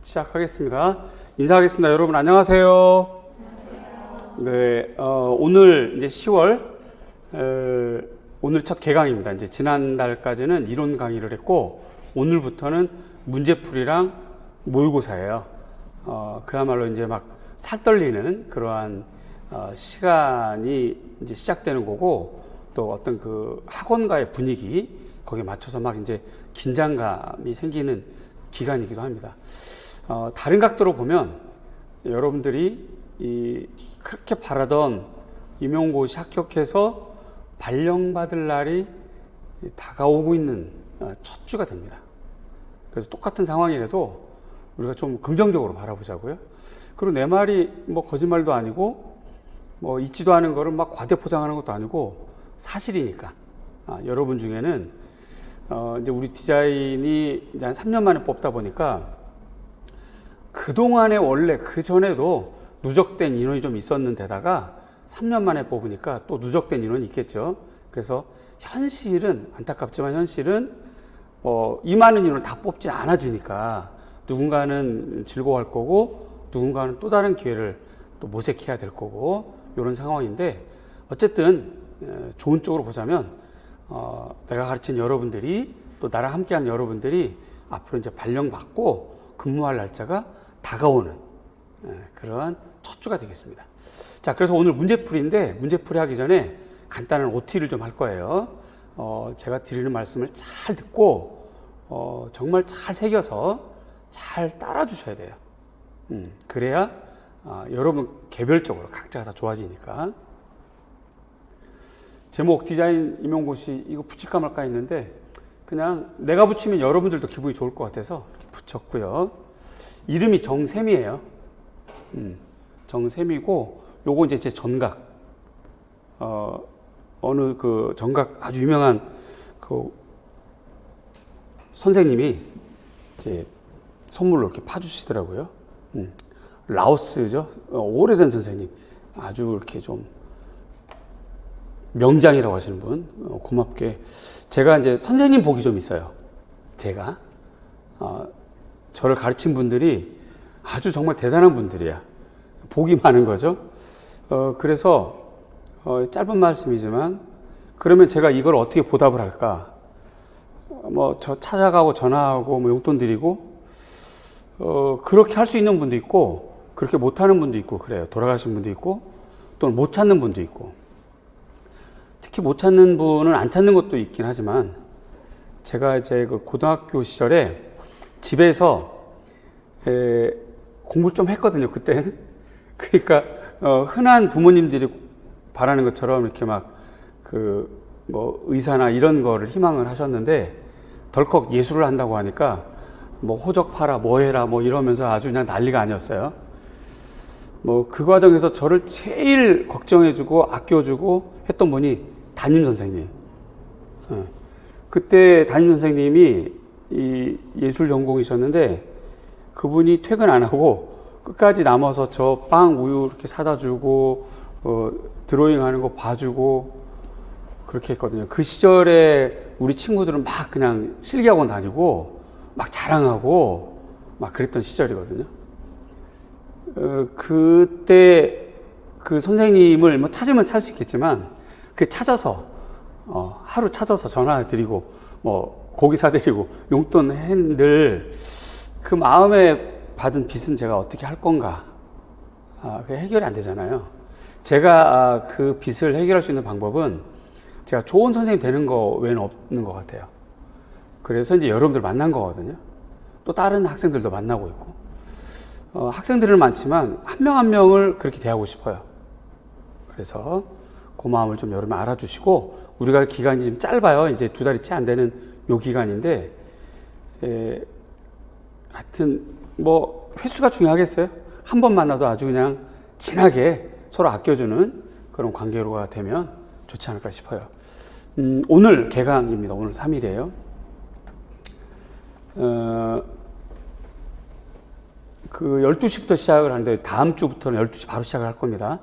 시작하겠습니다. 인사하겠습니다. 여러분 안녕하세요. 네, 오늘 이제 10월 오늘 첫 개강입니다. 이제 지난달까지는 이론 강의를 했고 오늘부터는 문제풀이랑 모의고사예요. 그야말로 이제 막 살떨리는 그러한 시간이 이제 시작되는 거고, 또 어떤 그 학원가의 분위기 거기에 맞춰서 막 이제 긴장감이 생기는 기간이기도 합니다. 다른 각도로 보면 여러분들이 그렇게 바라던 임용고시 합격해서 발령받을 날이 다가오고 있는 첫 주가 됩니다. 그래서 똑같은 상황이라도 우리가 좀 긍정적으로 바라보자고요. 그리고 내 말이 뭐 거짓말도 아니고 뭐 있지도 않은 거를 막 과대 포장하는 것도 아니고 사실이니까. 여러분 중에는 이제 우리 디자인이 이제 한 3년 만에 뽑다 보니까 그동안에 원래 그 전에도 누적된 인원이 좀 있었는데다가 3년 만에 뽑으니까 또 누적된 인원이 있겠죠. 그래서 현실은, 안타깝지만 현실은 이 많은 인원을 다 뽑지 않아 주니까 누군가는 즐거워할 거고 누군가는 또 다른 기회를 또 모색해야 될 거고, 이런 상황인데, 어쨌든 좋은 쪽으로 보자면 내가 가르친 여러분들이, 또 나랑 함께하는 여러분들이 앞으로 이제 발령받고 근무할 날짜가 다가오는 그러한 첫 주가 되겠습니다. 자, 그래서 오늘 문제풀이인데, 문제풀이 하기 전에 간단한 OT를 좀 할 거예요. 제가 드리는 말씀을 잘 듣고 정말 잘 새겨서 잘 따라 주셔야 돼요. 그래야 여러분 개별적으로 각자가 다 좋아지니까. 제목 디자인 임용고시, 이거 붙일까 말까 했는데 그냥 내가 붙이면 여러분들도 기분이 좋을 것 같아서 이렇게 붙였고요. 이름이 정샘이에요. 정샘이고, 요거 이제 제 전각, 어느 그 전각 아주 유명한 그 선생님이 이제 선물로 이렇게 파주시더라고요. 라오스죠. 오래된 선생님. 아주 이렇게 좀 명장이라고 하시는 분. 고맙게. 제가 이제 선생님 복이 좀 있어요. 제가. 저를 가르친 분들이 아주 정말 대단한 분들이야. 복이 많은 거죠. 그래서 짧은 말씀이지만, 그러면 제가 이걸 어떻게 보답을 할까? 저 찾아가고 전화하고 용돈 드리고, 그렇게 할 수 있는 분도 있고, 그렇게 못하는 분도 있고, 그래요. 돌아가신 분도 있고, 또는 못 찾는 분도 있고. 특히 못 찾는 분은 안 찾는 것도 있긴 하지만, 제가 이제 그 고등학교 시절에 집에서 공부를 좀 했거든요, 그때는. 그러니까 흔한 부모님들이 바라는 것처럼 이렇게 막 의사나 이런 거를 희망을 하셨는데, 덜컥 예술을 한다고 하니까 호적 팔아 뭐 해라 이러면서 아주 그냥 난리가 아니었어요. 그 과정에서 저를 제일 걱정해주고 아껴주고 했던 분이 담임 선생님. 그때 담임 선생님이 이 예술 전공이셨는데, 그분이 퇴근 안 하고 끝까지 남아서 저 빵 우유 이렇게 사다 주고 드로잉 하는 거 봐주고 그렇게 했거든요. 그 시절에 우리 친구들은 막 그냥 실기학원 다니고 막 자랑하고 막 그랬던 시절이거든요. 그때 그 선생님을 찾으면 찾을 수 있겠지만, 그 찾아서 하루 찾아서 전화 드리고 고기 사드리고 용돈 핸들, 그 마음에 받은 빚은 제가 어떻게 할 건가? 그게 해결이 안 되잖아요. 제가 그 빚을 해결할 수 있는 방법은 제가 좋은 선생님 되는 거 외에는 없는 것 같아요. 그래서 이제 여러분들 만난 거거든요. 또 다른 학생들도 만나고 있고, 학생들은 많지만 한 명 한 명을 그렇게 대하고 싶어요. 그래서 그 마음을 좀 여러분 알아주시고, 우리가 기간이 좀 짧아요. 이제 2달이 채 안 되는 요 기간인데, 하여튼 횟수가 중요하겠어요? 한 번 만나도 아주 그냥 진하게 서로 아껴주는 그런 관계로가 되면 좋지 않을까 싶어요. 오늘 개강입니다. 오늘 3일이에요. 그 12시부터 시작을 하는데 다음 주부터는 12시 바로 시작을 할 겁니다.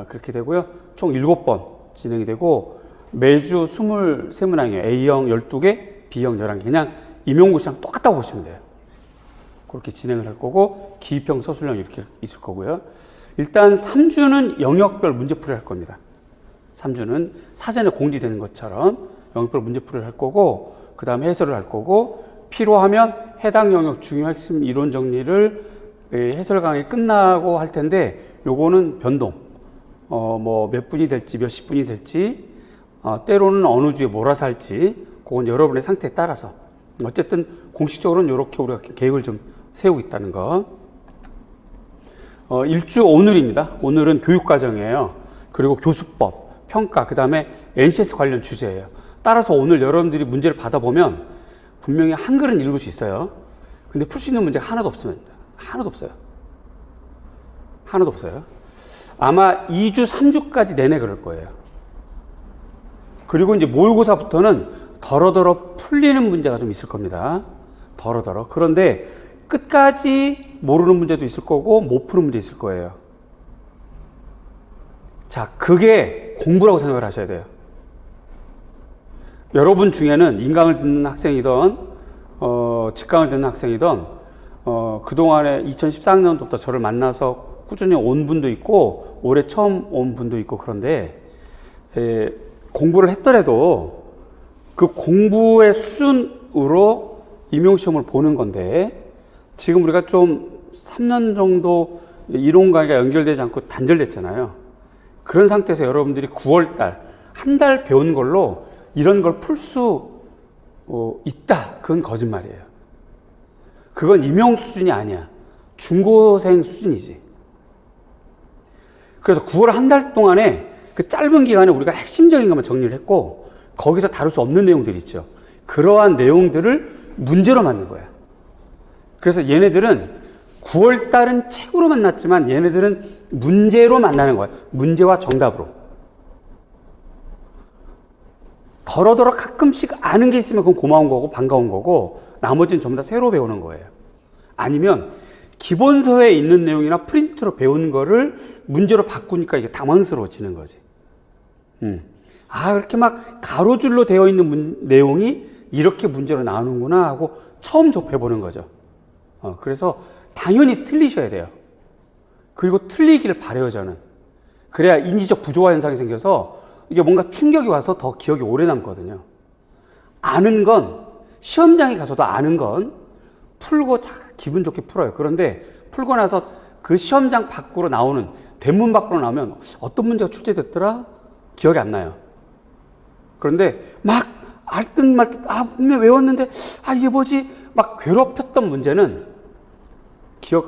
그렇게 되고요. 총 7번 진행이 되고, 매주 23문항이에요. A형 12개, B형 11개. 그냥 임용고시랑 똑같다고 보시면 돼요. 그렇게 진행을 할 거고, 기입형, 서술형 이렇게 있을 거고요. 일단 3주는 영역별 문제풀이를 할 겁니다. 3주는 사전에 공지되는 것처럼 영역별 문제풀이를 할 거고, 그 다음에 해설을 할 거고, 필요하면 해당 영역 중요 핵심 이론 정리를 해설 강의 끝나고 할 텐데, 요거는 변동. 뭐 몇 분이 될지, 몇십 분이 될지, 때로는 어느 주에 몰아서 할지, 그건 여러분의 상태에 따라서. 어쨌든 공식적으로는 이렇게 우리가 계획을 좀 세우고 있다는 거. 일주 오늘입니다. 오늘은 교육과정이에요. 그리고 교수법, 평가, 그 다음에 NCS 관련 주제예요. 따라서 오늘 여러분들이 문제를 받아보면 분명히 한글은 읽을 수 있어요. 근데 풀 수 있는 문제가 하나도 없습니다. 하나도 없어요. 하나도 없어요. 아마 2주, 3주까지 내내 그럴 거예요. 그리고 이제 모의고사부터는 더러더러 풀리는 문제가 좀 있을 겁니다. 더러더러. 그런데 끝까지 모르는 문제도 있을 거고 못 푸는 문제 있을 거예요. 자, 그게 공부라고 생각을 하셔야 돼요. 여러분 중에는 인강을 듣는 학생이든 직강을 듣는 학생이든 그동안에 2014학년도부터 저를 만나서 꾸준히 온 분도 있고 올해 처음 온 분도 있고, 그런데 공부를 했더라도 그 공부의 수준으로 임용시험을 보는 건데, 지금 우리가 좀 3년 정도 이론 강의가 연결되지 않고 단절됐잖아요. 그런 상태에서 여러분들이 9월달 한 달 배운 걸로 이런 걸 풀 수 있다. 그건 거짓말이에요. 그건 임용 수준이 아니야. 중고생 수준이지. 그래서 9월 한 달 동안에 그 짧은 기간에 우리가 핵심적인 것만 정리를 했고, 거기서 다룰 수 없는 내용들이 있죠. 그러한 내용들을 문제로 만든 거야. 그래서 얘네들은 9월 달은 책으로 만났지만 얘네들은 문제로 만나는 거야. 문제와 정답으로. 더러더러 가끔씩 아는 게 있으면 그건 고마운 거고 반가운 거고, 나머지는 전부 다 새로 배우는 거예요. 아니면 기본서에 있는 내용이나 프린트로 배운 거를 문제로 바꾸니까 이게 당황스러워지는 거지. 그렇게 막 가로줄로 되어 있는 내용이 이렇게 문제로 나오는구나 하고 처음 접해보는 거죠. 그래서 당연히 틀리셔야 돼요. 그리고 틀리기를 바라요, 저는. 그래야 인지적 부조화 현상이 생겨서 이게 뭔가 충격이 와서 더 기억이 오래 남거든요. 아는 건, 시험장에 가서도 아는 건 풀고 기분 좋게 풀어요. 그런데 풀고 나서 그 시험장 밖으로 나오는, 대문 밖으로 나오면 어떤 문제가 출제됐더라? 기억이 안 나요. 그런데 막 알듯 말듯, 분명 외웠는데, 이게 뭐지? 막 괴롭혔던 문제는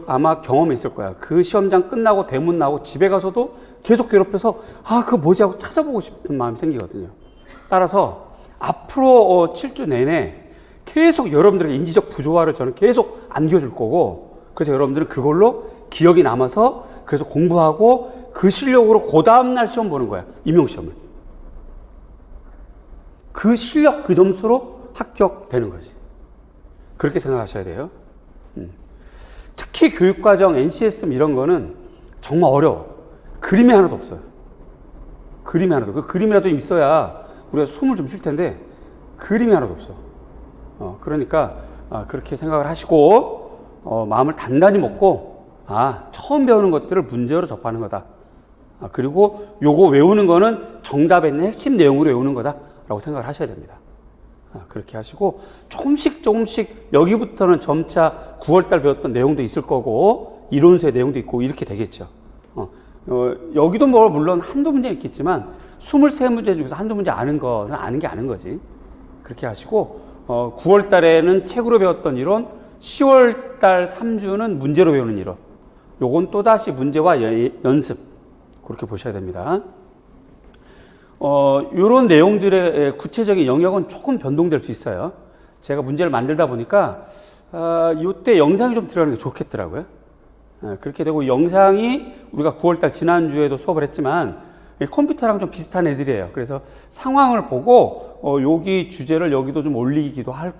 아마 경험이 있을 거야. 그 시험장 끝나고 대문 나오고 집에 가서도 계속 괴롭혀서, 그거 뭐지? 하고 찾아보고 싶은 마음이 생기거든요. 따라서 앞으로 7주 내내 계속 여러분들의 인지적 부조화를 저는 계속 안겨줄 거고, 그래서 여러분들은 그걸로 기억이 남아서 그래서 공부하고 그 실력으로 그 다음날 시험 보는 거야. 임용시험을. 그 실력, 그 점수로 합격되는 거지. 그렇게 생각하셔야 돼요. 특히 교육과정, NCS 이런 거는 정말 어려워. 그림이 하나도 없어요. 그림이 하나도. 그 그림이라도 있어야 우리가 숨을 좀 쉴 텐데 그림이 하나도 없어. 그러니까 그렇게 생각을 하시고 마음을 단단히 먹고 처음 배우는 것들을 문제로 접하는 거다. 그리고 요거 외우는 거는 정답에 있는 핵심 내용으로 외우는 거다라고 생각을 하셔야 됩니다. 그렇게 하시고 조금씩 여기부터는 점차 9월달 배웠던 내용도 있을 거고 이론서의 내용도 있고 이렇게 되겠죠. 여기도 뭐 물론 한두 문제 있겠지만 23문제 중에서 한두 문제 아는 것은 아는 게 아는 거지. 그렇게 하시고 9월달에는 책으로 배웠던 이론, 10월달 3주는 문제로 배우는 이론. 요건 또다시 문제와 연습, 그렇게 보셔야 됩니다. 요런 내용들의 구체적인 영역은 조금 변동될 수 있어요. 제가 문제를 만들다 보니까 요때 영상이 좀 들어가는 게 좋겠더라고요. 그렇게 되고, 영상이 우리가 9월달 지난주에도 수업을 했지만 컴퓨터랑 좀 비슷한 애들이에요. 그래서 상황을 보고 여기 주제를 여기도 좀 올리기도 할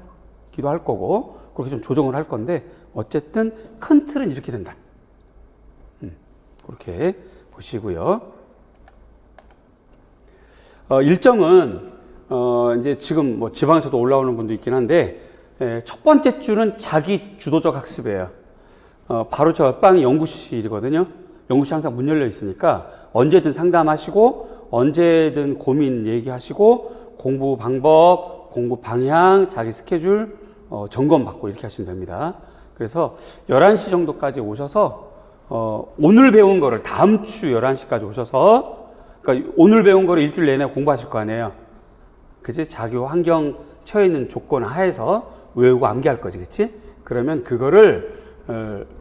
거고 그렇게 좀 조정을 할 건데, 어쨌든 큰 틀은 이렇게 된다. 그렇게 보시고요. 일정은 이제 지금 뭐 지방에서도 올라오는 분도 있긴 한데, 첫 번째 주는 자기 주도적 학습이에요. 바로 저 옆방이 연구실이거든요. 연구실 항상 문 열려 있으니까 언제든 상담하시고 언제든 고민 얘기하시고 공부 방법, 공부 방향, 자기 스케줄 점검받고 이렇게 하시면 됩니다. 그래서 11시 정도까지 오셔서 오늘 배운 거를 다음 주 11시까지 오셔서, 그러니까 오늘 배운 거를 일주일 내내 공부하실 거 아니에요. 그치? 자기 환경 처해 있는 조건 하에서 외우고 암기할 거지, 그치? 그러면 그거를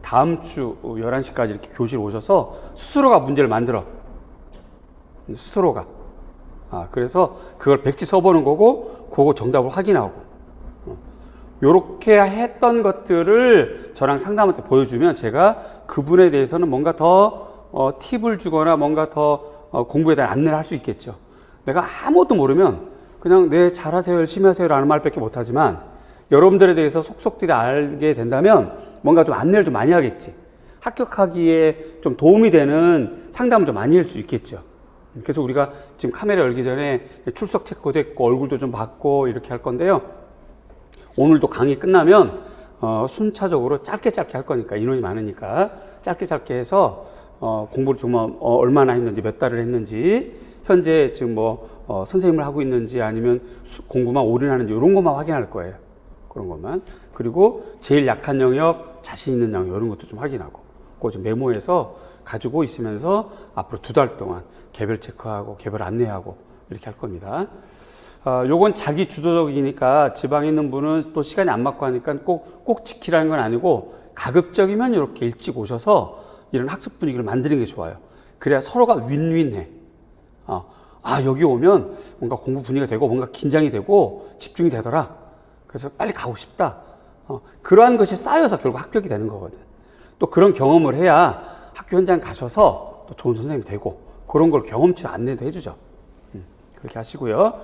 다음 주 11시까지 이렇게 교실 오셔서 스스로가 문제를 만들어. 스스로가. 그래서 그걸 백지 써보는 거고, 그거 정답을 확인하고. 요렇게 했던 것들을 저랑 상담한테 보여주면 제가 그분에 대해서는 뭔가 더 팁을 주거나 뭔가 더 공부에 대한 안내를 할 수 있겠죠. 내가 아무것도 모르면 그냥 네, 잘하세요, 열심히 하세요 라는 말밖에 못하지만 여러분들에 대해서 속속들이 알게 된다면 뭔가 좀 안내를 좀 많이 하겠지. 합격하기에 좀 도움이 되는 상담을 좀 많이 할 수 있겠죠. 그래서 우리가 지금 카메라 열기 전에 출석 체크도 했고 얼굴도 좀 받고 이렇게 할 건데요. 오늘도 강의 끝나면 순차적으로 짧게 할 거니까, 인원이 많으니까 짧게 해서 공부를 좀 얼마나 했는지, 몇 달을 했는지, 현재 지금 선생님을 하고 있는지 아니면 공부만 올인하는지 이런 것만 확인할 거예요. 그런 것만. 그리고 제일 약한 영역, 자신 있는 영역 이런 것도 좀 확인하고 그거 좀 메모해서 가지고 있으면서 앞으로 2달 동안 개별 체크하고 개별 안내하고 이렇게 할 겁니다. 요건 자기 주도적이니까 지방에 있는 분은 또 시간이 안 맞고 하니까 꼭 지키라는 건 아니고 가급적이면 이렇게 일찍 오셔서 이런 학습 분위기를 만드는 게 좋아요. 그래야 서로가 윈윈해. 여기 오면 뭔가 공부 분위기가 되고 뭔가 긴장이 되고 집중이 되더라. 그래서 빨리 가고 싶다. 그러한 것이 쌓여서 결국 합격이 되는 거거든. 또 그런 경험을 해야 학교 현장 가셔서 또 좋은 선생님이 되고 그런 걸 경험치로 안내도 해주죠. 그렇게 하시고요.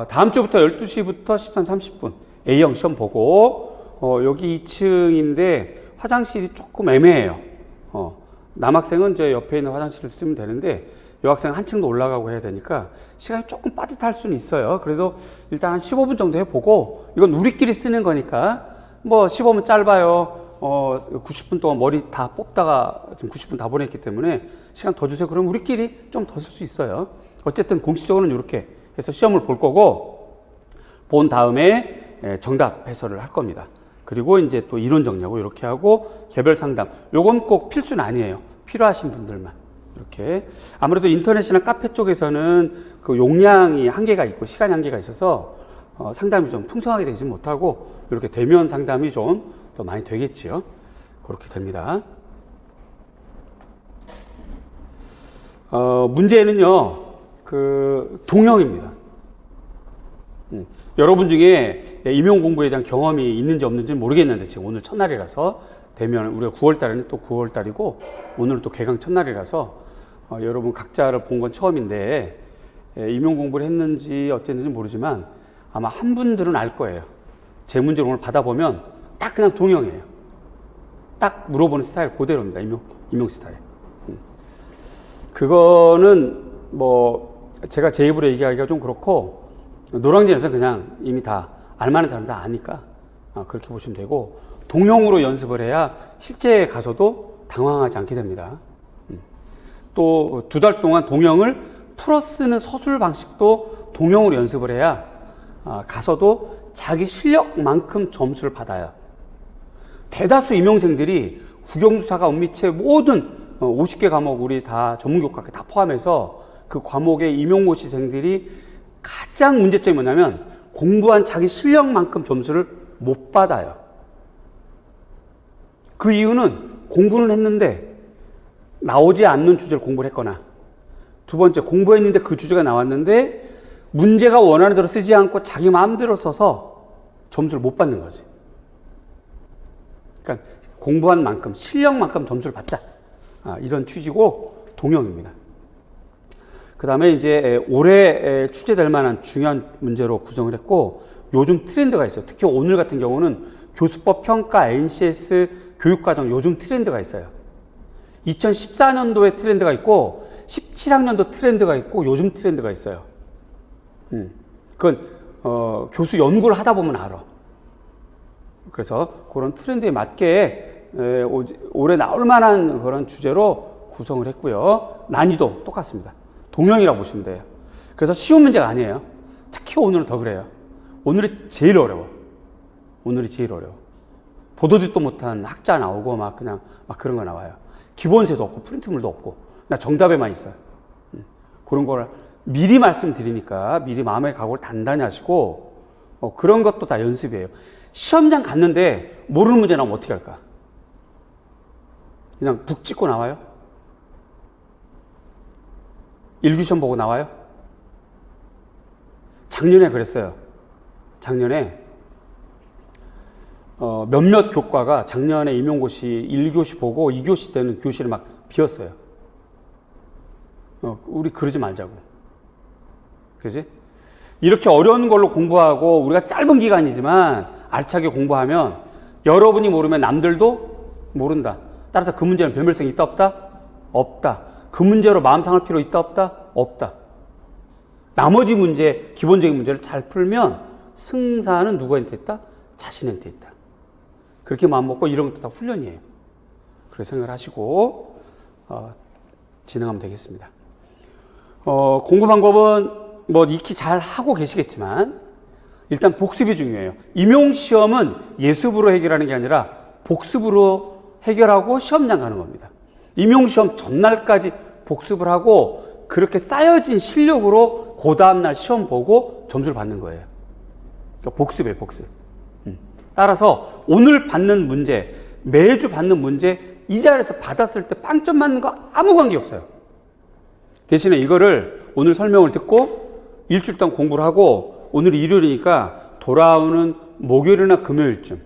다음 주부터 12시부터 13:30분 A형 시험 보고 여기 2층인데 화장실이 조금 애매해요. 남학생은 저 옆에 있는 화장실을 쓰면 되는데 여학생은 한 층도 올라가고 해야 되니까 시간이 조금 빠듯할 수는 있어요. 그래도 일단 한 15분 정도 해보고, 이건 우리끼리 쓰는 거니까 15분 짧아요. 90분 동안 머리 다 뽑다가 지금 90분 다 보냈기 때문에 시간 더 주세요. 그럼 우리끼리 좀 더 쓸 수 있어요. 어쨌든 공식적으로는 이렇게 해서 시험을 볼 거고, 본 다음에 정답 해설을 할 겁니다. 그리고 이제 또 이론 정리하고 이렇게 하고 개별 상담. 요건 꼭 필수는 아니에요. 필요하신 분들만. 이렇게. 아무래도 인터넷이나 카페 쪽에서는 그 용량이 한계가 있고 시간이 한계가 있어서 상담이 좀 풍성하게 되지 못하고 이렇게 대면 상담이 좀 더 많이 되겠지요. 그렇게 됩니다. 문제는요, 동형입니다. 여러분 중에 임용 공부에 대한 경험이 있는지 없는지는 모르겠는데 지금 오늘 첫날이라서 대면, 우리가 9월달에는 또 9월달이고 오늘은 또 개강 첫날이라서 여러분 각자를 본 건 처음인데 임용 공부를 했는지 어땠는지 모르지만 아마 한 분들은 알 거예요. 제 문제를 오늘 받아보면 딱 그냥 동형이에요. 딱 물어보는 스타일 그대로입니다. 임용 스타일. 그거는 제가 제 입으로 얘기하기가 좀 그렇고 노량진에서 그냥 이미 다 알만한 사람 다 아니까 그렇게 보시면 되고, 동형으로 연습을 해야 실제 가서도 당황하지 않게 됩니다. 또 2달 동안 동형을 풀어 쓰는 서술 방식도 동형으로 연습을 해야 가서도 자기 실력만큼 점수를 받아요. 대다수 임용생들이 국영수사가 은미체 모든 50개 과목 우리 다 전문교과까지 다 포함해서 그 과목의 임용고시생들이 가장 문제점이 뭐냐면 공부한 자기 실력만큼 점수를 못 받아요. 그 이유는 공부는 했는데 나오지 않는 주제를 공부를 했거나, 두 번째 공부했는데 그 주제가 나왔는데 문제가 원하는 대로 쓰지 않고 자기 마음대로 써서 점수를 못 받는 거지. 그러니까 공부한 만큼 실력만큼 점수를 받자, 이런 취지고 동형입니다. 그 다음에 이제 올해 출제될 만한 중요한 문제로 구성을 했고, 요즘 트렌드가 있어요. 특히 오늘 같은 경우는 교수법 평가 NCS 교육과정 요즘 트렌드가 있어요. 2014년도에 트렌드가 있고 17학년도 트렌드가 있고 요즘 트렌드가 있어요. 그건 교수 연구를 하다 보면 알아. 그래서 그런 트렌드에 맞게 올해 나올 만한 그런 주제로 구성을 했고요. 난이도 똑같습니다. 동형이라고 보시면 돼요. 그래서 쉬운 문제가 아니에요. 특히 오늘은 더 그래요. 오늘이 제일 어려워. 오늘이 제일 어려워. 보도 듣도 못한 학자 나오고 막 그냥 막 그런 거 나와요. 기본세도 없고 프린트물도 없고 나 정답에만 있어요. 그런 걸 미리 말씀드리니까 미리 마음의 각오를 단단히 하시고 그런 것도 다 연습이에요. 시험장 갔는데 모르는 문제 나오면 어떻게 할까? 그냥 북 찍고 나와요? 일기시험 보고 나와요? 작년에 그랬어요. 작년에 몇몇 교과가 작년에 임용고시 1교시 보고 2교시 때는 교실을 막 비웠어요. 우리 그러지 말자고. 그지? 이렇게 어려운 걸로 공부하고 우리가 짧은 기간이지만 알차게 공부하면 여러분이 모르면 남들도 모른다. 따라서 그 문제는 변별성이 있다 없다? 없다. 그 문제로 마음 상할 필요 있다 없다? 없다. 나머지 문제, 기본적인 문제를 잘 풀면 승산은 누구한테 있다? 자신한테 있다. 그렇게 마음먹고 이런 것도 다 훈련이에요. 그렇게 생각을 하시고 진행하면 되겠습니다. 공부 방법은 뭐 익히 잘 하고 계시겠지만 일단 복습이 중요해요. 임용시험은 예습으로 해결하는 게 아니라 복습으로 해결하고 시험장 가는 겁니다. 임용시험 전날까지 복습을 하고 그렇게 쌓여진 실력으로 그 다음날 시험 보고 점수를 받는 거예요. 그러니까 복습이에요, 복습. 따라서 오늘 받는 문제, 매주 받는 문제 이 자리에서 받았을 때 빵점 맞는 거 아무 관계 없어요. 대신에 이거를 오늘 설명을 듣고 일주일 동안 공부를 하고 오늘이 일요일이니까 돌아오는 목요일이나 금요일쯤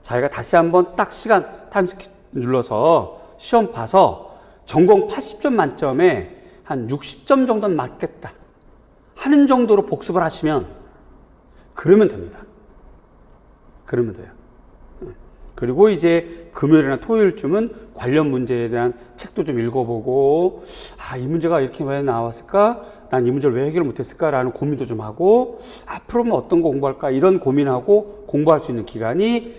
자기가 다시 한번 딱 시간 타임스킵 눌러서 시험 봐서 전공 80점 만점에 한 60점 정도는 맞겠다 하는 정도로 복습을 하시면 그러면 됩니다. 그러면 돼요. 그리고 이제 금요일이나 토요일쯤은 관련 문제에 대한 책도 좀 읽어보고 이 문제가 이렇게 왜 나왔을까? 난 이 문제를 왜 해결을 못했을까? 라는 고민도 좀 하고 앞으로는 어떤 거 공부할까? 이런 고민하고 공부할 수 있는 기간이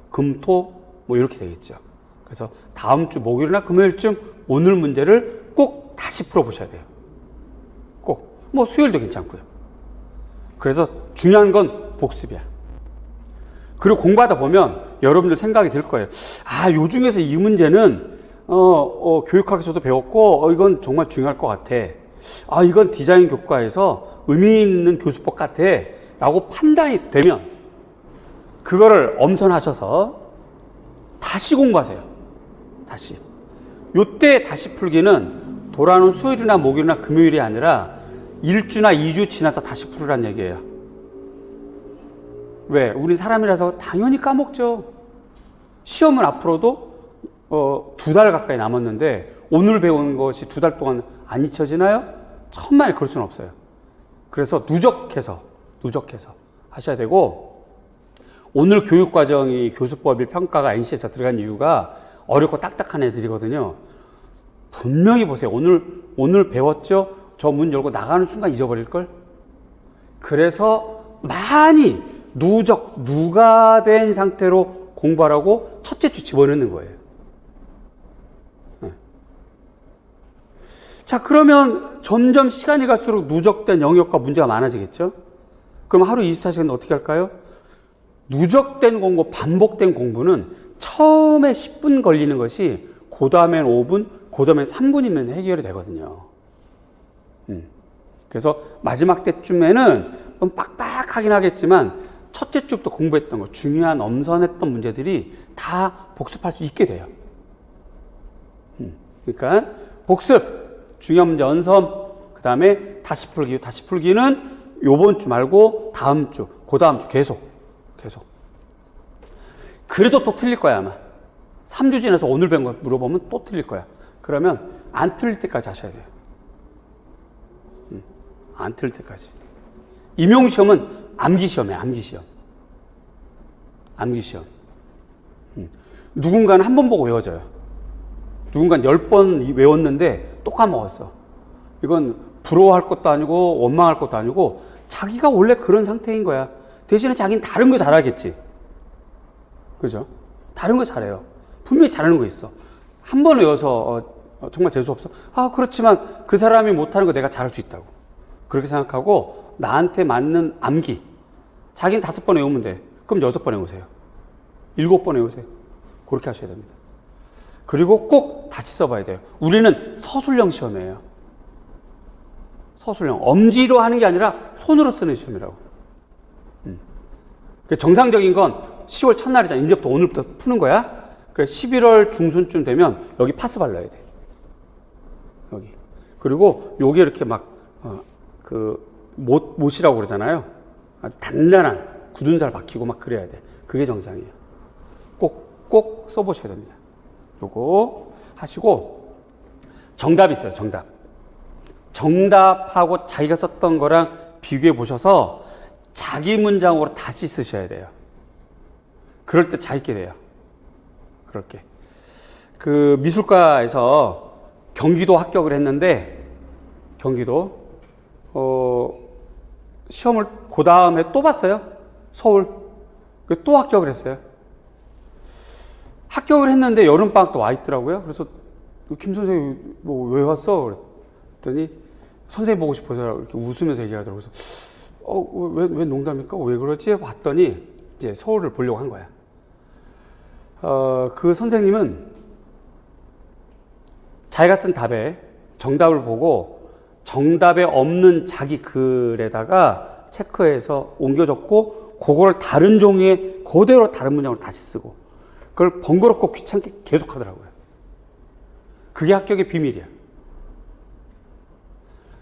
금, 토 이렇게 되겠죠. 그래서 다음 주 목요일이나 금요일쯤 오늘 문제를 꼭 다시 풀어보셔야 돼요. 꼭. 수요일도 괜찮고요. 그래서 중요한 건 복습이야. 그리고 공부하다 보면 여러분들 생각이 들 거예요. 요 중에서 이 문제는 교육학에서도 배웠고 이건 정말 중요할 것 같아. 이건 디자인 교과에서 의미 있는 교수법 같아 라고 판단이 되면 그거를 엄선하셔서 다시 공부하세요. 다시. 요때 다시 풀기는 돌아오는 수요일이나 목요일이나 금요일이 아니라 1주나 2주 지나서 다시 풀으란 얘기예요. 왜? 우린 사람이라서 당연히 까먹죠. 시험은 앞으로도 2달 가까이 남았는데 오늘 배운 것이 2달 동안 안 잊혀지나요? 천만에 그럴 수는 없어요. 그래서 누적해서 하셔야 되고 오늘 교육과정이 교수법이 평가가 NC에서 들어간 이유가 어렵고 딱딱한 애들이거든요. 분명히 보세요. 오늘 배웠죠? 저 문 열고 나가는 순간 잊어버릴걸? 그래서 많이 누가된 상태로 공부하라고 첫째 주 집어넣는 거예요. 자, 그러면 점점 시간이 갈수록 누적된 영역과 문제가 많아지겠죠? 그럼 하루 24시간 어떻게 할까요? 누적된 공부, 반복된 공부는 처음에 10분 걸리는 것이 그 다음엔 5분, 그 다음엔 3분이면 해결이 되거든요. 그래서 마지막 때쯤에는 좀 빡빡하긴 하겠지만 첫째 주부터 공부했던 거, 중요한 엄선했던 문제들이 다 복습할 수 있게 돼요. 그러니까 복습, 중요한 문제 엄선, 그 다음에 다시 풀기는 요번 주 말고 다음 주, 그 다음 주 계속. 그래도 또 틀릴 거야 아마. 3주 지나서 오늘 배운 거 물어보면 또 틀릴 거야. 그러면 안 틀릴 때까지 하셔야 돼요. 안 틀릴 때까지. 임용시험은 암기시험이에요. 암기시험. 누군가는 한 번 보고 외워져요. 누군가는 10번 외웠는데 또 까먹었어. 이건 부러워할 것도 아니고 원망할 것도 아니고 자기가 원래 그런 상태인 거야. 대신에 자기는 다른 거 잘하겠지. 그죠? 다른 거 잘해요. 분명히 잘하는 거 있어. 한 번 외워서 정말 재수 없어. 그렇지만 그 사람이 못하는 거 내가 잘할 수 있다고. 그렇게 생각하고 나한테 맞는 암기. 자기는 5번 외우면 돼. 그럼 6번 외우세요. 7번 외우세요. 그렇게 하셔야 됩니다. 그리고 꼭 다시 써봐야 돼요. 우리는 서술형 시험이에요. 서술형. 엄지로 하는 게 아니라 손으로 쓰는 시험이라고. 정상적인 건 10월 첫날이잖아. 이제부터 오늘부터 푸는 거야. 그래서 11월 중순쯤 되면 여기 파스 발라야 돼. 여기. 그리고 요게 이렇게 막, 못이라고 그러잖아요. 아주 단단한 굳은 살 박히고 막 그래야 돼. 그게 정상이에요. 꼭 써보셔야 됩니다. 요거 하시고, 정답 있어요, 정답. 정답하고 자기가 썼던 거랑 비교해 보셔서 자기 문장으로 다시 쓰셔야 돼요. 그럴 때 잘 있게 돼요. 그렇게. 그 미술과에서 경기도 합격을 했는데, 경기도, 시험을 그 다음에 또 봤어요. 서울. 또 합격을 했어요. 합격을 했는데 여름방학 또 와 있더라고요. 그래서 김 선생님 왜 왔어? 그랬더니 선생님 보고 싶어서 이렇게 웃으면서 얘기하더라고요. 그래서 왜 농담입니까? 왜 그러지? 봤더니 이제 서울을 보려고 한 거야. 그 선생님은 자기가 쓴 답에 정답을 보고 정답에 없는 자기 글에다가 체크해서 옮겨 적고 그걸 다른 종이에 그대로 다른 문장으로 다시 쓰고 그걸 번거롭고 귀찮게 계속 하더라고요. 그게 합격의 비밀이야.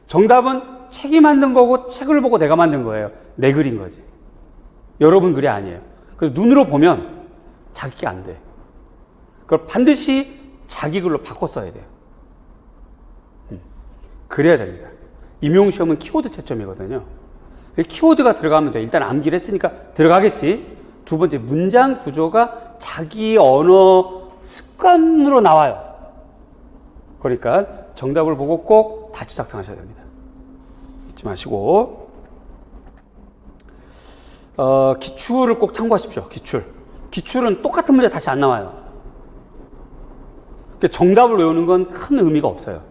정답은 책이 만든 거고 책을 보고 내가 만든 거예요. 내 글인 거지. 여러분 글이 아니에요. 그래서 눈으로 보면 자기가 안 돼. 그걸 반드시 자기 글로 바꿔 써야 돼요. 그래야 됩니다. 임용시험은 키워드 채점이거든요. 키워드가 들어가면 돼. 일단 암기를 했으니까 들어가겠지. 두 번째, 문장 구조가 자기 언어 습관으로 나와요. 그러니까 정답을 보고 꼭 다시 작성하셔야 됩니다. 잊지 마시고. 기출을 꼭 참고하십시오. 기출은 똑같은 문제 다시 안 나와요. 정답을 외우는 건 큰 의미가 없어요.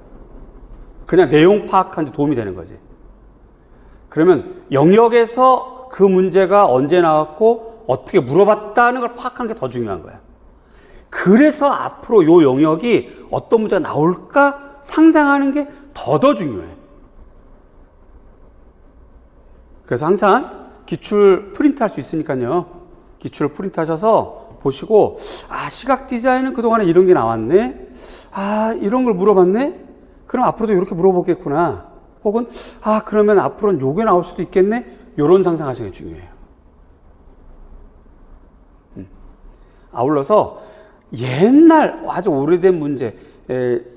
그냥 내용 파악하는 데 도움이 되는 거지. 그러면 영역에서 그 문제가 언제 나왔고 어떻게 물어봤다는 걸 파악하는 게 더 중요한 거야. 그래서 앞으로 요 영역이 어떤 문제가 나올까 상상하는 게 더 중요해. 그래서 항상 기출 프린트 할 수 있으니까요. 기출을 프린트 하셔서 보시고, 시각 디자인은 그동안에 이런 게 나왔네? 이런 걸 물어봤네? 그럼 앞으로도 이렇게 물어보겠구나. 혹은, 그러면 앞으로는 요게 나올 수도 있겠네? 요런 상상하시는 게 중요해요. 아울러서 옛날 아주 오래된 문제,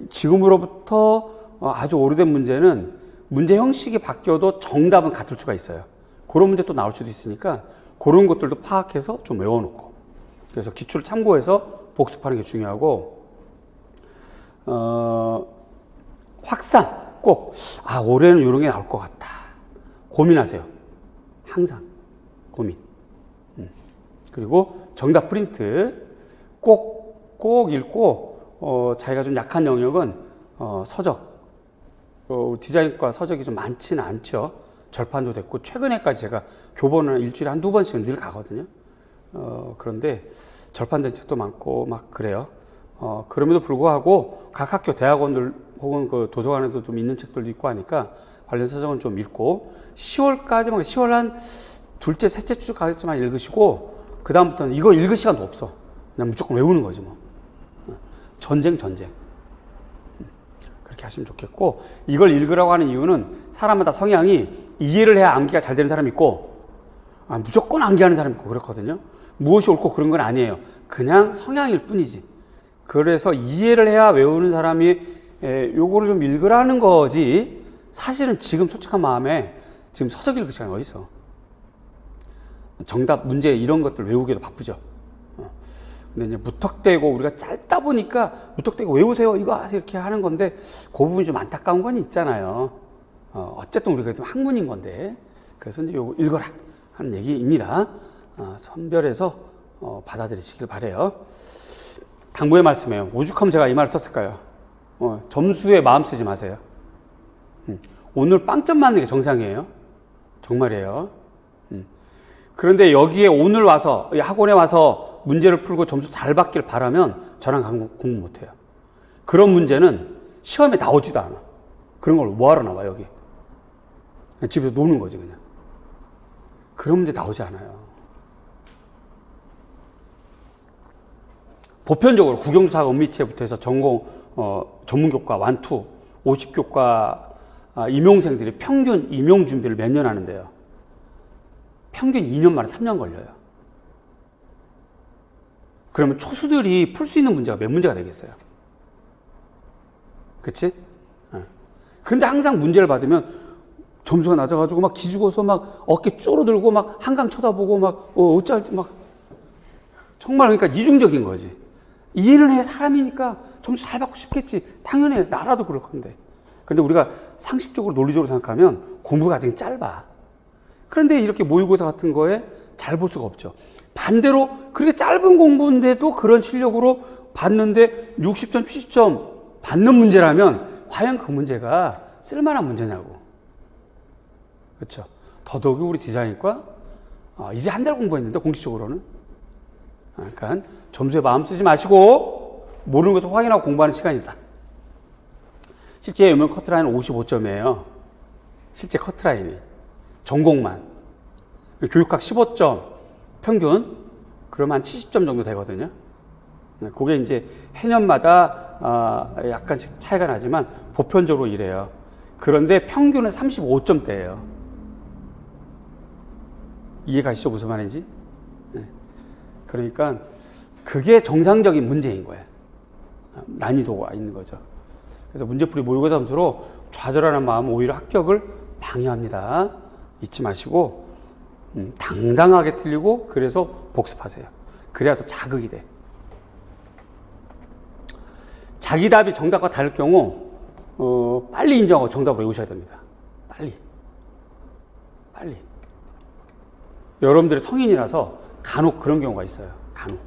지금으로부터 아주 오래된 문제는 문제 형식이 바뀌어도 정답은 같을 수가 있어요. 그런 문제 또 나올 수도 있으니까 그런 것들도 파악해서 좀 외워놓고. 그래서 기출을 참고해서 복습하는 게 중요하고, 확산 꼭, 올해는 이런 게 나올 것 같다. 고민하세요. 항상 고민. 그리고 정답 프린트 꼭 읽고, 자기가 좀 약한 영역은 서적, 디자인과 서적이 좀 많지는 않죠. 절판도 됐고 최근에까지 제가 교본을 일주일에 한두 번씩은 늘 가거든요. 그런데 절판된 책도 많고 막 그래요. 그럼에도 불구하고 각 학교 대학원들 혹은 그 도서관에도 좀 있는 책들도 있고 하니까 관련 서적은 좀 읽고 10월까지만 10월 한 둘째, 셋째 주까지만 읽으시고 그 다음부터는 이거 읽을 시간도 없어. 그냥 무조건 외우는 거지 뭐. 전쟁. 그렇게 하시면 좋겠고, 이걸 읽으라고 하는 이유는 사람마다 성향이 이해를 해야 암기가 잘 되는 사람이 있고, 무조건 암기하는 사람이 있고 그렇거든요. 무엇이 옳고 그런 건 아니에요. 그냥 성향일 뿐이지. 그래서 이해를 해야 외우는 사람이 요거를 좀 읽으라는 거지, 사실은 지금 솔직한 마음에 지금 서적 읽을 시간이 어디 있어. 정답, 문제 이런 것들 외우기도 바쁘죠. 근데 이제 무턱대고 우리가 짧다 보니까 무턱대고 외우세요 이거 하세요 이렇게 하는 건데 그 부분이 좀 안타까운 건 있잖아요. 어쨌든 우리가 좀 학문인 건데 그래서 이제 요거 읽어라 하는 얘기입니다. 선별해서 받아들이시길 바래요. 당부의 말씀이에요. 오죽하면 제가 이 말을 썼을까요? 점수에 마음 쓰지 마세요. 오늘 빵점 맞는 게 정상이에요. 정말이에요. 그런데 여기에 오늘 와서 학원에 와서 문제를 풀고 점수 잘 받길 바라면 저랑 공부 못해요. 그런 문제는 시험에 나오지도 않아. 그런 걸 뭐하러 나와 여기. 그냥 집에서 노는 거지 그냥. 그런 문제 나오지 않아요. 보편적으로 국영수사학 은미체부터 해서 전공 전문교과 1, 2, 50교과 임용생들이 평균 임용 준비를 몇 년 하는데요. 평균 2년 만에 3년 걸려요. 그러면 초수들이 풀 수 있는 문제가 몇 문제가 되겠어요? 그치? 그런데 항상 문제를 받으면 점수가 낮아가지고 막 기죽어서 막 어깨 쪼르들고 막 한강 쳐다보고 막 정말 그러니까 이중적인 거지. 이해는 해. 사람이니까 점수 잘 받고 싶겠지. 당연히 나라도 그럴 건데. 그런데 우리가 상식적으로 논리적으로 생각하면 공부가 아직 짧아. 그런데 이렇게 모의고사 같은 거에 잘 볼 수가 없죠. 반대로 그렇게 짧은 공부인데도 그런 실력으로 받는데 60점, 70점 받는 문제라면 과연 그 문제가 쓸만한 문제냐고. 그렇죠. 더더욱이 우리 디자인과 이제 한 달 공부했는데 공식적으로는. 그러니까 점수에 마음 쓰지 마시고 모르는 것을 확인하고 공부하는 시간이다. 실제 유명 커트라인은 55점이에요. 실제 커트라인이. 전공만. 교육학 15점 평균 그러면 한 70점 정도 되거든요. 그게 이제 해년마다 약간씩 차이가 나지만 보편적으로 이래요. 그런데 평균은 35점대예요. 이해가시죠? 무슨 말인지? 그러니까 그게 정상적인 문제인 거예요. 난이도가 있는 거죠. 그래서 문제풀이 모의고사 점수로 좌절하는 마음은 오히려 합격을 방해합니다. 잊지 마시고 당당하게 틀리고 그래서 복습하세요. 그래야 더 자극이 돼. 자기 답이 정답과 다를 경우 빨리 인정하고 정답을 외우셔야 됩니다. 빨리. 여러분들이 성인이라서 간혹 그런 경우가 있어요. 간혹.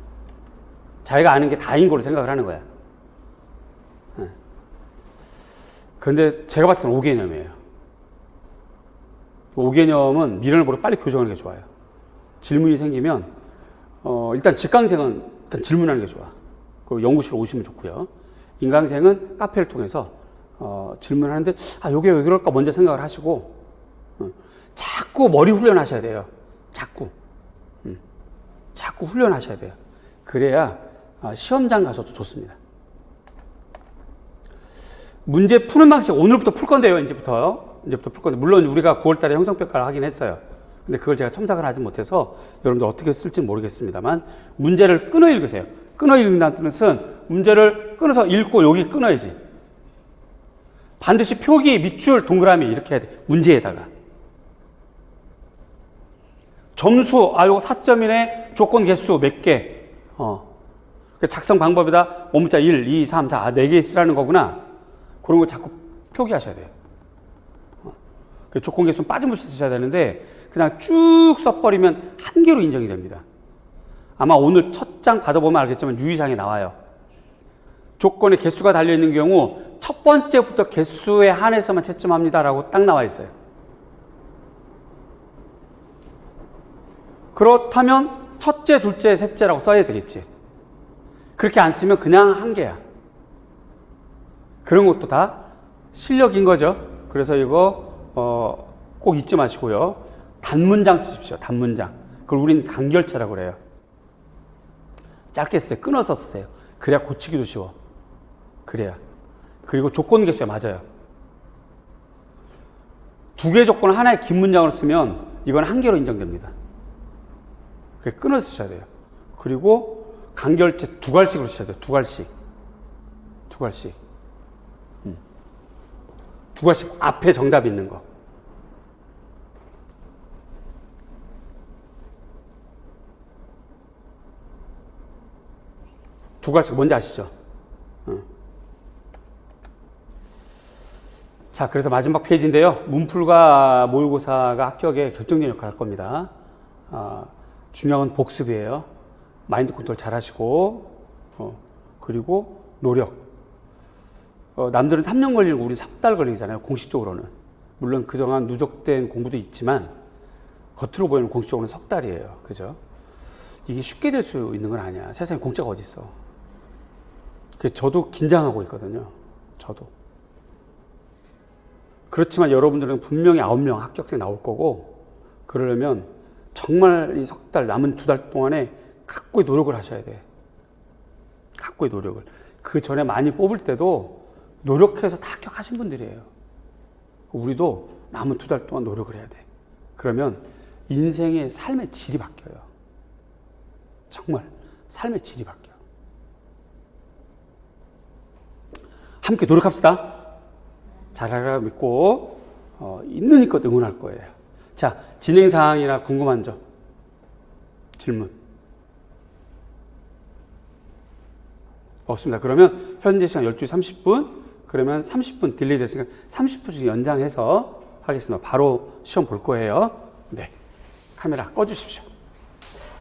자기가 아는 게 다인 걸로 생각을 하는 거야. 그런데 제가 봤을 때는 5개념이에요. 5개념은 미련을 버리고 빨리 교정하는 게 좋아요. 질문이 생기면 일단 직강생은 일단 질문하는 게 좋아. 그리고 연구실 오시면 좋고요. 인강생은 카페를 통해서 질문하는데 요게 왜 그럴까 먼저 생각을 하시고 자꾸 머리 훈련하셔야 돼요. 자꾸 훈련하셔야 돼요. 그래야 시험장 가서도 좋습니다. 문제 푸는 방식 오늘부터 풀 건데요. 이제부터 풀 건데 물론 우리가 9월 달에 형성평가를 하긴 했어요. 근데 그걸 제가 첨삭을 하지 못해서 여러분들 어떻게 쓸지 모르겠습니다만 문제를 끊어 읽으세요. 끊어 읽는다는 뜻은 문제를 끊어서 읽고 여기 끊어야지. 반드시 표기, 밑줄, 동그라미 이렇게 해야 돼. 문제에다가. 점수, 요거 4점이네. 조건 개수 몇 개. 작성 방법이다. 원문자 1, 2, 3, 4. 4개 쓰라는 거구나. 그런 거 자꾸 표기하셔야 돼요. 조건 개수는 빠짐없이 쓰셔야 되는데 그냥 쭉 써버리면 한 개로 인정이 됩니다. 아마 오늘 첫 장 받아보면 알겠지만 유의사항에 나와요. 조건에 개수가 달려있는 경우 첫 번째부터 개수에 한해서만 채점합니다라고 딱 나와 있어요. 그렇다면 첫째, 둘째, 셋째라고 써야 되겠지. 그렇게 안 쓰면 그냥 한 개야. 그런 것도 다 실력인 거죠. 그래서 이거 꼭 잊지 마시고요. 단문장 쓰십시오. 단문장. 그걸 우린 간결체라고 그래요. 짧게 쓰세요. 끊어서 쓰세요. 그래야 고치기도 쉬워. 그래야. 그리고 조건 개수에 맞아요. 2개 조건을 하나의 긴 문장으로 쓰면 이건 한 개로 인정됩니다. 그게 끊어서 쓰셔야 돼요. 그리고 간결체 2갈씩으로 쓰셔야 돼요. 2갈씩. 2갈씩 앞에 정답이 있는 거. 두 가지 뭔지 아시죠? 자, 그래서 마지막 페이지인데요. 문풀과 모의고사가 합격에 결정적인 역할을 할 겁니다. 중요한 건 복습이에요. 마인드 컨트롤 잘 하시고, 그리고 노력. 남들은 3년 걸리고 우리 3달 걸리잖아요, 공식적으로는. 물론 그동안 누적된 공부도 있지만, 겉으로 보이는 공식적으로는 석 달이에요. 그죠? 이게 쉽게 될 수 있는 건 아니야. 세상에 공짜가 어딨어. 그래서 저도 긴장하고 있거든요. 저도. 그렇지만 여러분들은 분명히 9명 합격생 나올 거고, 그러려면 정말 이 석 달, 남은 2달 동안에 각고의 노력을 하셔야 돼. 각고의 노력을. 그 전에 많이 뽑을 때도 노력해서 다 합격하신 분들이에요. 우리도 남은 2달 동안 노력을 해야 돼. 그러면 인생의 삶의 질이 바뀌어요. 정말 삶의 질이 바뀌어요. 함께 노력합시다. 잘하라 믿고 있는 힘껏 응원할 거예요. 자, 진행사항이나 궁금한 점, 질문 없습니다. 그러면 현재 시간 12시 30분, 그러면 30분 딜레이 됐으니까 30분씩 연장해서 하겠습니다. 바로 시험 볼 거예요. 네, 카메라 꺼주십시오.